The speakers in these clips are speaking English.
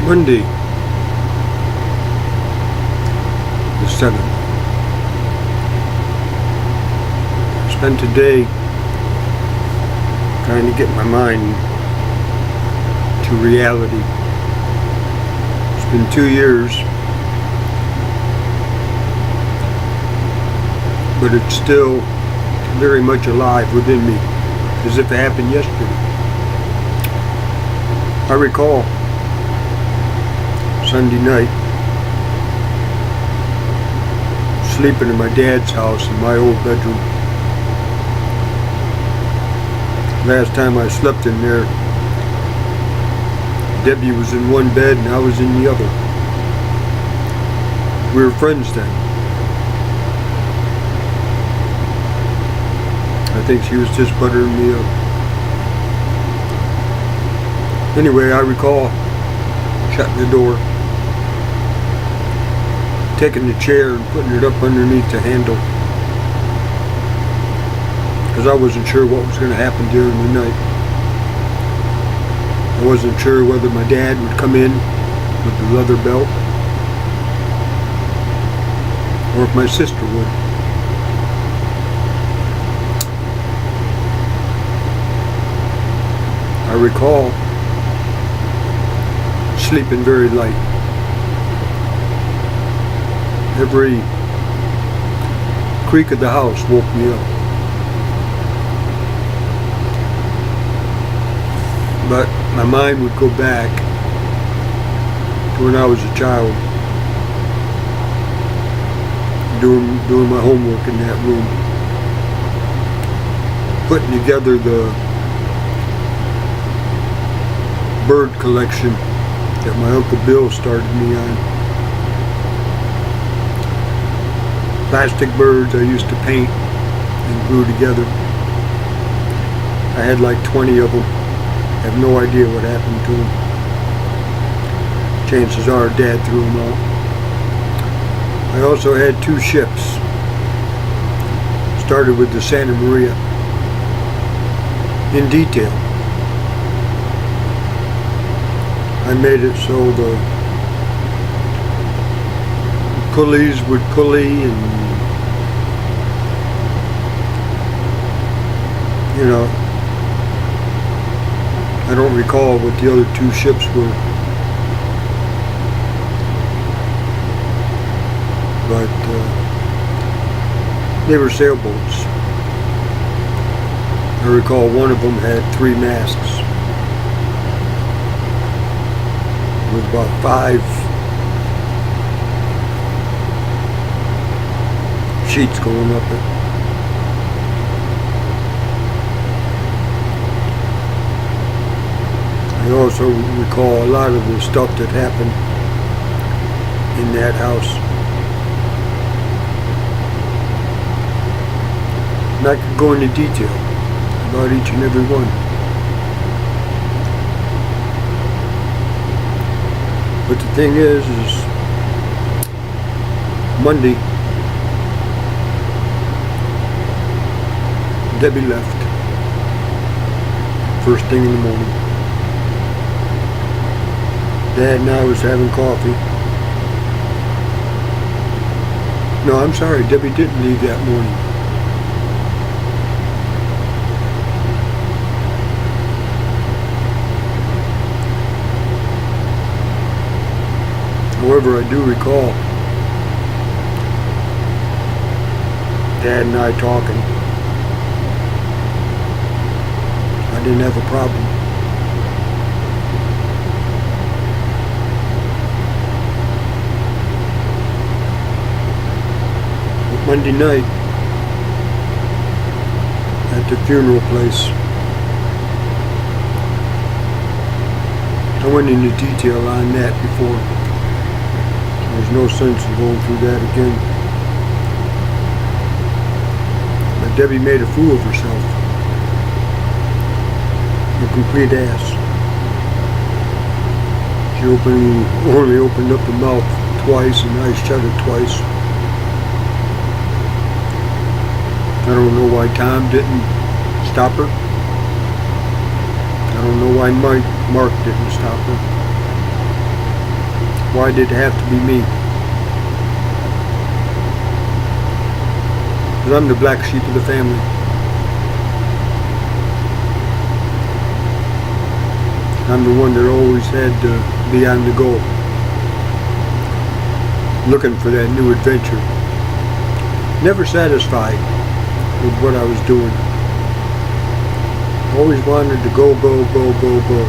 Monday, the 7th. I spent a day trying to get my mind to reality. It's been 2 years, but it's still very much alive within me, as if it happened yesterday. I recall Sunday night, sleeping in my dad's house in my old bedroom. Last time I slept in there, Debbie was in one bed and I was in the other. We were friends then. I think she was just buttering me up. Anyway, I recall shutting the door, taking the chair and putting it up underneath the handle, because I wasn't sure what was going to happen during the night. I wasn't sure whether my dad would come in with the leather belt or if my sister would. I recall sleeping very light. Every creak of the house woke me up. But my mind would go back to when I was a child, doing my homework in that room, putting together the bird collection that my Uncle Bill started me on. Plastic birds I used to paint and glue together. I had like 20 of them. I have no idea what happened to them. Chances are Dad threw them out. I also had 2 ships. Started with the Santa Maria in detail. I made it so the pulleys would pulley and, I don't recall what the other 2 ships were, but they were sailboats. I recall one of them had 3 masks with about 5 sheets going up it. I also recall a lot of the stuff that happened in that house. And I could go into detail about each and every one. But the thing is Monday, Debbie left first thing in the morning. Dad and I was having coffee. No, I'm sorry, Debbie didn't leave that morning. However, I do recall Dad and I talking. I didn't have a problem. But Monday night, at the funeral place, I went into detail on that before. There's no sense in going through that again. But Debbie made a fool of herself. A complete ass. She only opened up her mouth twice and I shut it twice. I don't know why Tom didn't stop her. I don't know why Mark didn't stop her. Why did it have to be me? Because I'm the black sheep of the family. I'm the one that always had to be on the go, looking for that new adventure. Never satisfied with what I was doing. Always wanted to go, go, go, go, go.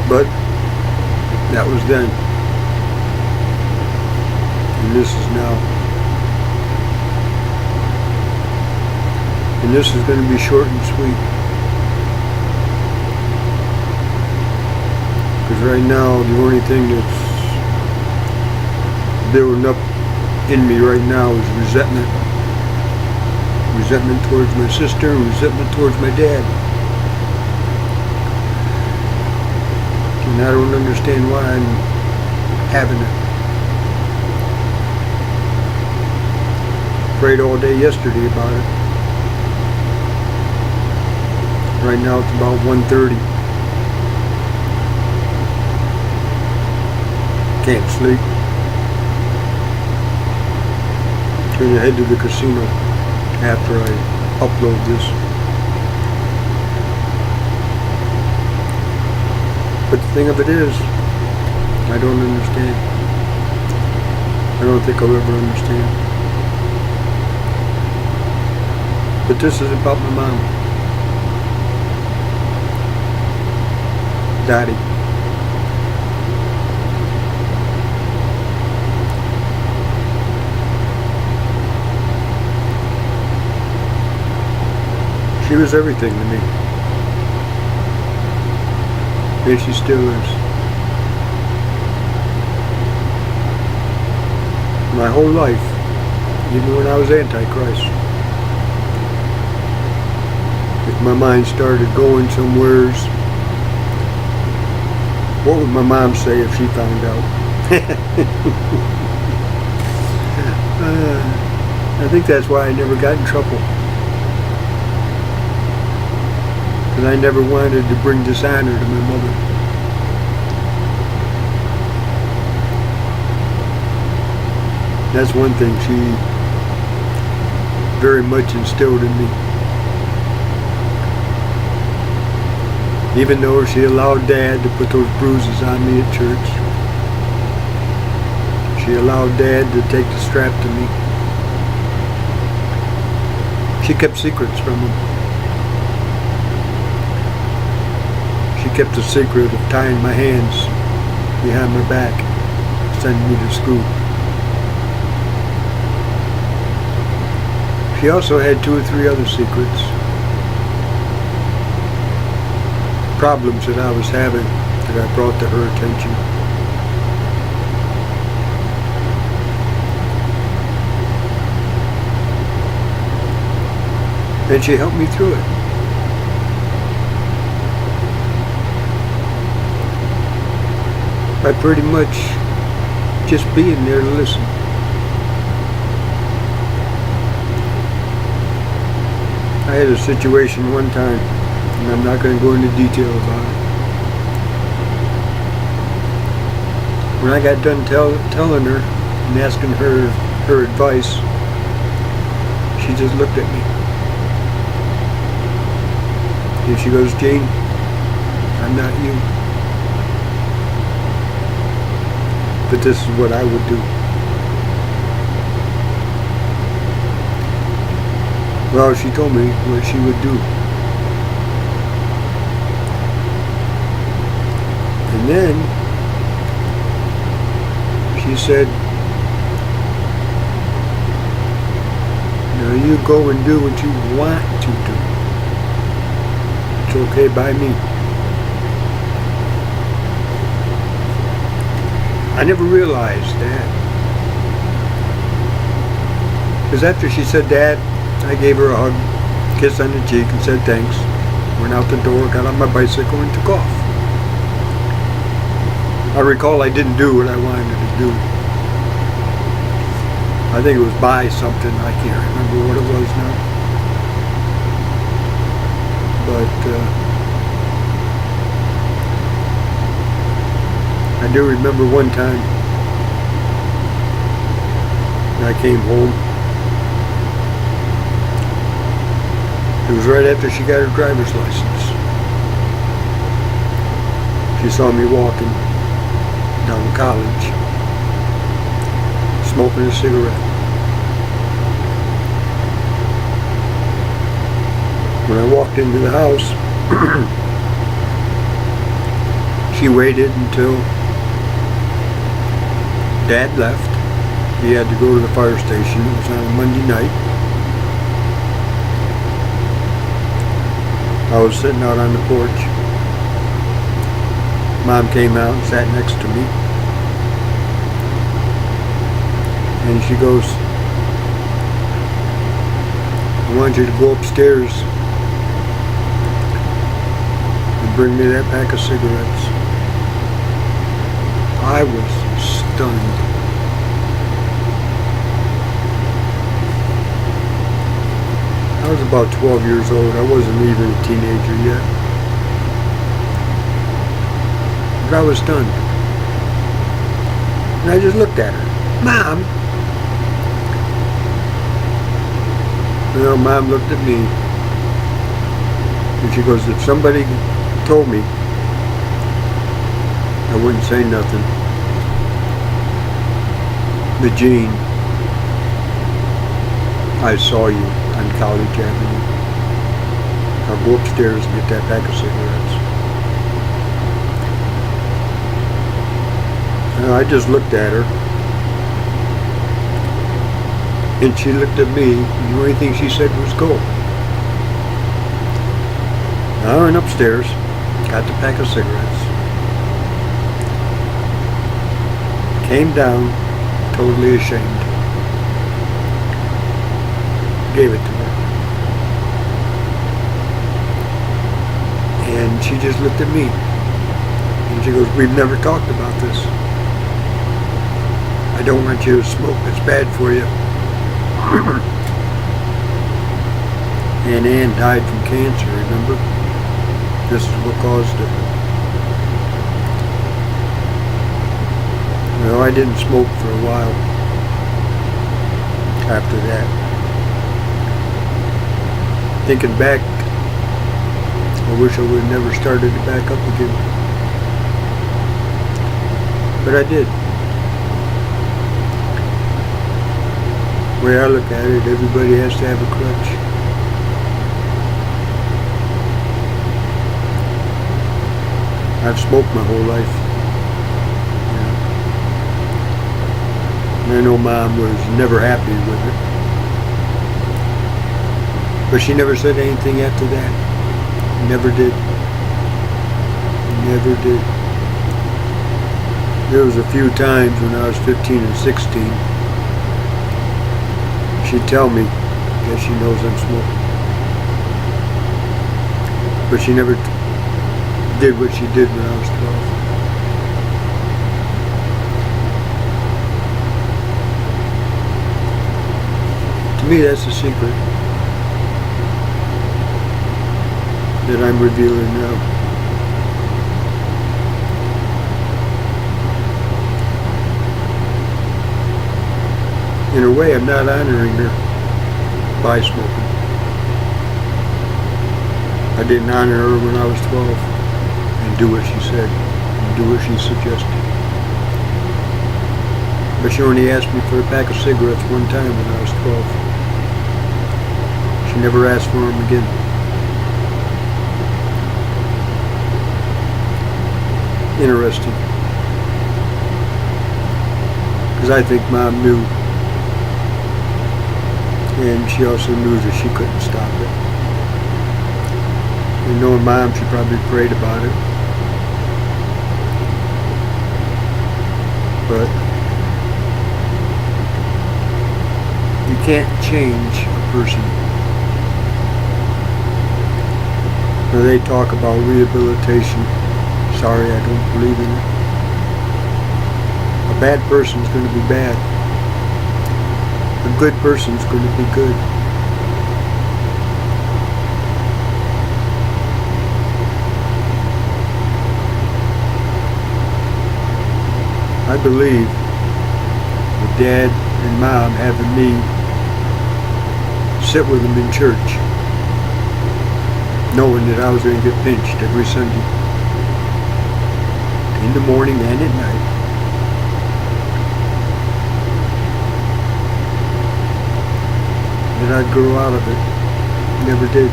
But that was then. And this is now. And this is going to be short and sweet. Because right now, the only thing that's building up in me right now is resentment. Resentment towards my sister, and resentment towards my dad. And I don't understand why I'm having it. Prayed all day yesterday about it. Right now it's about 1:30. Can't sleep. Gonna head to the casino after I upload this. But the thing of it is, I don't understand. I don't think I'll ever understand. But this is about my mom. Daddy. She was everything to me. And she still is. My whole life, even when I was Antichrist, if my mind started going somewheres, what would my mom say if she found out? I think that's why I never got in trouble. Because I never wanted to bring dishonor to my mother. That's one thing she very much instilled in me. Even though she allowed Dad to put those bruises on me at church. She allowed Dad to take the strap to me. She kept secrets from him. She kept the secret of tying my hands behind my back, sending me to school. She also had 2 or 3 other secrets. Problems that I was having that I brought to her attention. And she helped me through it. By pretty much just being there to listen. I had a situation one time, and I'm not going to go into detail about it. When I got done telling her and asking her advice, she just looked at me. And she goes, "Gene, I'm not you. But this is what I would do." Well, she told me what she would do. And then she said, "Now you go and do what you want to do. It's okay by me." I never realized that. Because after she said that, I gave her a hug, kiss on the cheek, and said thanks. Went out the door, got on my bicycle, and took off. I recall I didn't do what I wanted to do. I think it was buy something. I can't remember what it was now. But I do remember one time I came home. It was right after she got her driver's license. She saw me walking down to college, smoking a cigarette. When I walked into the house, she waited until Dad left. He had to go to the fire station. It was on a Monday night. I was sitting out on the porch. Mom came out and sat next to me. And she goes, I want you to go upstairs and bring me that pack of cigarettes. I was stunned. I was about 12 years old. I wasn't even a teenager yet. But I was stunned. And I just looked at her. Mom! Well, Mom looked at me. And she goes, if somebody told me, I wouldn't say nothing. But Gene, I saw you on College Avenue. I'll go upstairs and get that pack of cigarettes. And I just looked at her. And she looked at me, and the only thing she said was go. I went upstairs, got the pack of cigarettes, came down, totally ashamed, gave it to her. And she just looked at me, and she goes, we've never talked about this. I don't want you to smoke, it's bad for you. And Ann died from cancer, remember? This is what caused it. Well, I didn't smoke for a while after that. Thinking back, I wish I would have never started to back up again. But I did. The way I look at it, everybody has to have a crutch. I've smoked my whole life. Yeah. And I know Mom was never happy with it. But she never said anything after that. Never did. Never did. There was a few times when I was 15 and 16, she'd tell me that she knows I'm smoking. But she never did what she did when I was 12. To me, that's the secret that I'm revealing now. In a way, I'm not honoring her by smoking. I didn't honor her when I was 12 and do what she said and do what she suggested. But she only asked me for a pack of cigarettes one time when I was 12. She never asked for them again. Interesting. Because I think Mom knew. And she also knew that she couldn't stop it. And knowing Mom, she probably prayed about it. But you can't change a person. Now they talk about rehabilitation. Sorry, I don't believe in it. A bad person's going to be bad. A good person's going to be good. I believe with Dad and Mom having me sit with them in church, knowing that I was going to get pinched every Sunday, in the morning and at night. That I'd grow out of it. Never did.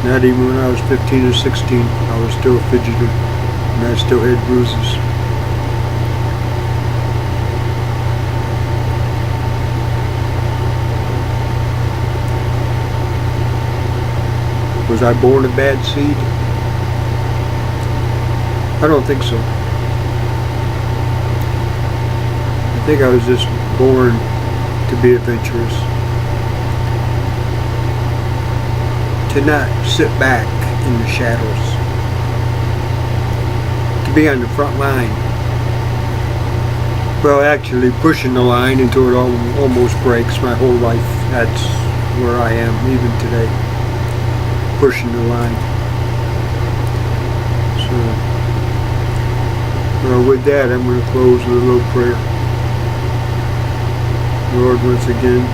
Not even when I was 15 or 16, I was still a fidgeter, and I still had bruises. Was I born a bad seed? I don't think so. I think I was just born to be adventurous. To not sit back in the shadows. To be on the front line. Well, actually pushing the line until it almost breaks my whole life. That's where I am even today. Pushing the line. So, well, with that, I'm going to close with a little prayer. Lord, once again,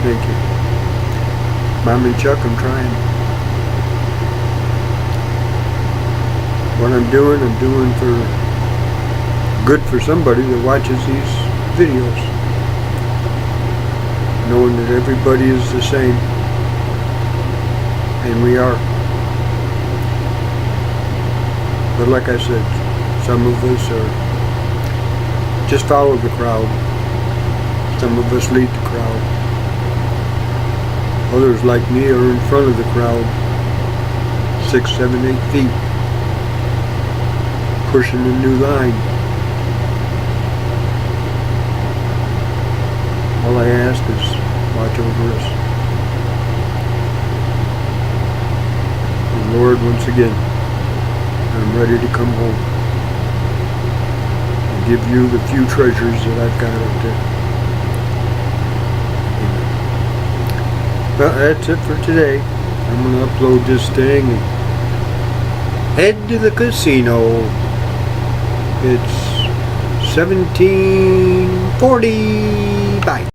thank you. Mom and Chuck, I'm trying. What I'm doing for good for somebody that watches these videos. Knowing that everybody is the same. And we are. But like I said, some of us are just follow the crowd. Some of us lead the crowd. Others like me are in front of the crowd, 6, 7, 8 feet, pushing a new line. All I ask is watch over us. And Lord, once again, I'm ready to come home and give you the few treasures that I've got out there. Well, that's it for today. I'm going to upload this thing and head to the casino. It's 17:40. Bye.